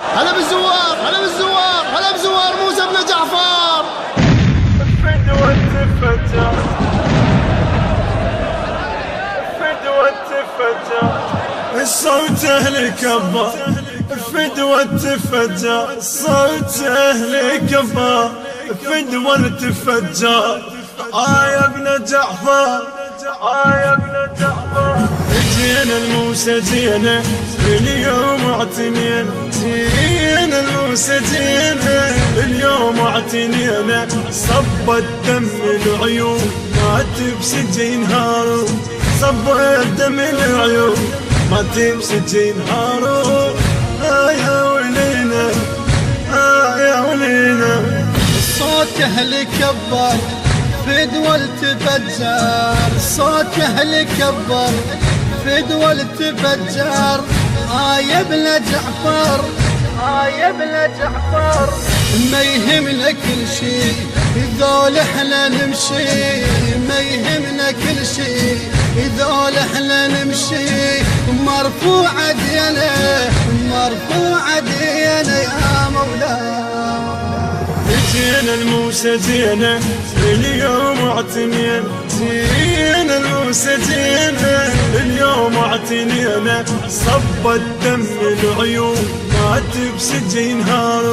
هلا بالزوار، هلا بالزوار، هلا بزوار موسى بن جعفر. فدوة تفجر، فدوة تفجر، الصوت أهل كبار. فدوة تفجر، الصوت أهل كبار. فدوة تفجر، يا ابن جعفر، يا ابن جعفر. جينا الموسى جينا اليوم اعتنينا، جينا الموسى جينا اليوم اعتنينا. صب الدم العيون ما تبسجي نهار، صب الدم العيون ما تبسجي نهار. يا ولينا، يا ولينا. صوت أهل كبر فدوى تفجر، صوت أهل كبر فدوى تفجر. يا ابن جعفر، يا ابن جعفر. ما يهمنا كل شي ذول احنا نمشي، ما يهمنا كل شي ذول احنا نمشي. مرفوعة دينا، مرفوعة دينا يا مولاي. جينا الموسى جينا اليوم اعتنينا، جينا الموسى جينا اليوم اعتنينا. صب الدم العيون ما تبسجي نهار،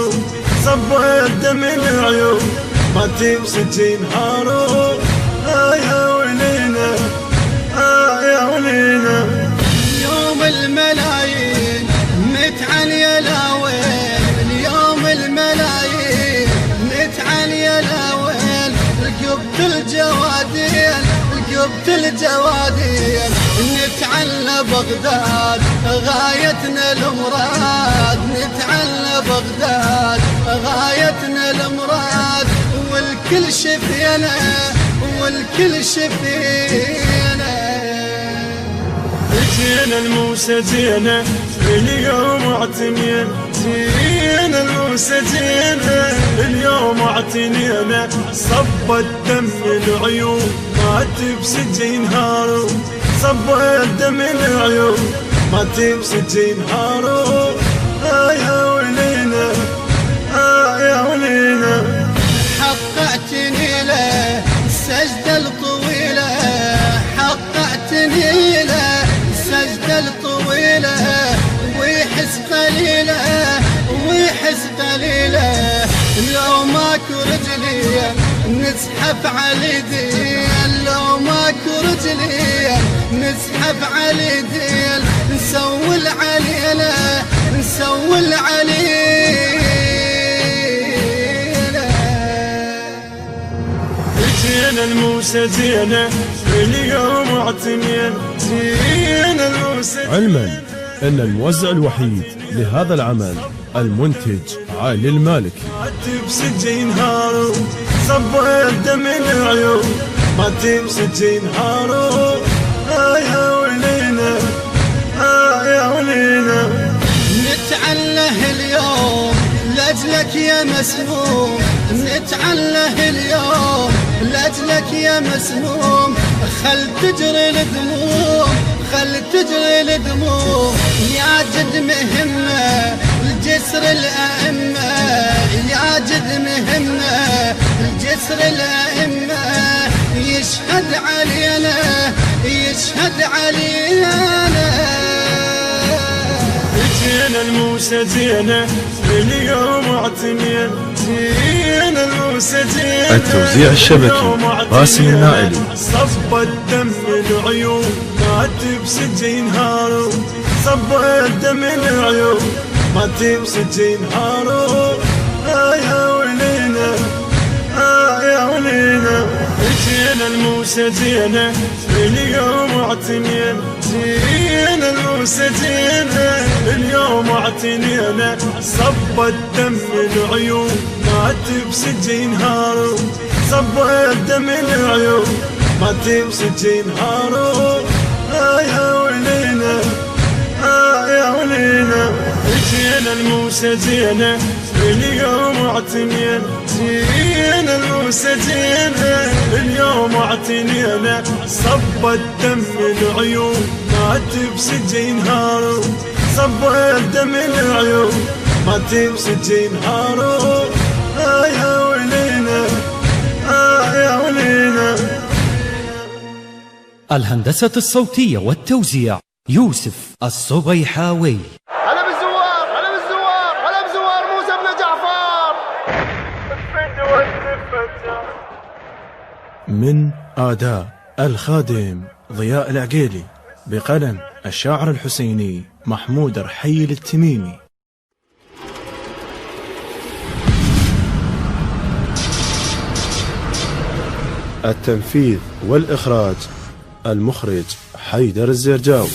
صب الدم العيون ما تبسجي نهار. يا ولينا، يا ولينا. يوم الملايين متعنية لاوين، اليوم الملايين متعنية لاوين. ركبت الجوادين، ركبت الجوادين. نتعلى بغداد غايتنا المراد، نتعلى بغداد غايتنا المراد. والكل شفينا، والكل شفينا. جينا الموسى جينا اليوم اعتنينا، جينا الموسى جينا اليوم اعتنينا. صب الدم العيون ما تبسجي نهار، صب الدم العيون ما تبسجي نهار. يا ولينا، يا ولينا. حقعتني له السجدة الطويلة، حقعتني له السجدة الطويلة. ويحس قليلة، ويحس قليلة. لو ماكو رجلي نزحف على يدين، لو ماكو رجلي نزحف على يدين. نسول علينا، نسول علينا. جينا الموسى جينا اليوم اعتنينا، جينا الموسى. علما أن الموزع الوحيد لهذا العمل المنتج علي المالكي. ما تبسجي نهار، صب الدم العيون ما تبسجي نهار. يا ولينا، يا ولينا. نتعله اليوم لاجلك يا مسموم، نتعله اليوم لاجلك يا مسموم. خل تجري الدموع، خل تجري الدموع. يا جد مهمة الجسر الأئمة، يا جد مهمة الجسر الأئمة. يشهد علينا، يشهد علينا. جينا الموسى جينا اليوم اعتنينا، جينا الموسى جينا. التوزيع الشبكي قاسم النائلي. صب الدم العيون ما تبسجي نهار، صب الدم العيون ما تبسجي نهار. يا ولينا، يا ولينا. جينا الموسى جينا اليوم اعتنينا، جينا الموسى جينا اليوم اعتنينا. صب الدم العيون ما تبسجي نهار، صب الدم العيون ما تبسجي نهار. يا ولينا، يا ولينا. جينا الموسى جينا اليوم اعتنينا، جينا الموسى جينا اليوم اعتنينا. صب الدم العيون ما تبسجي نهار، صب الدم العيون ما تمسجي نهارو. يا ولينا يا ولينا. الهندسة الصوتية والتوزيع يوسف الصبيحاوي. هلا بالزوار هلا بالزوار هلا بزوار موسى بن جعفر. من آداء الخادم ضياء العقيلي بقلم الشاعر الحسيني محمود رحيل التميمي. التنفيذ والإخراج المخرج حيدر الزرجاوي.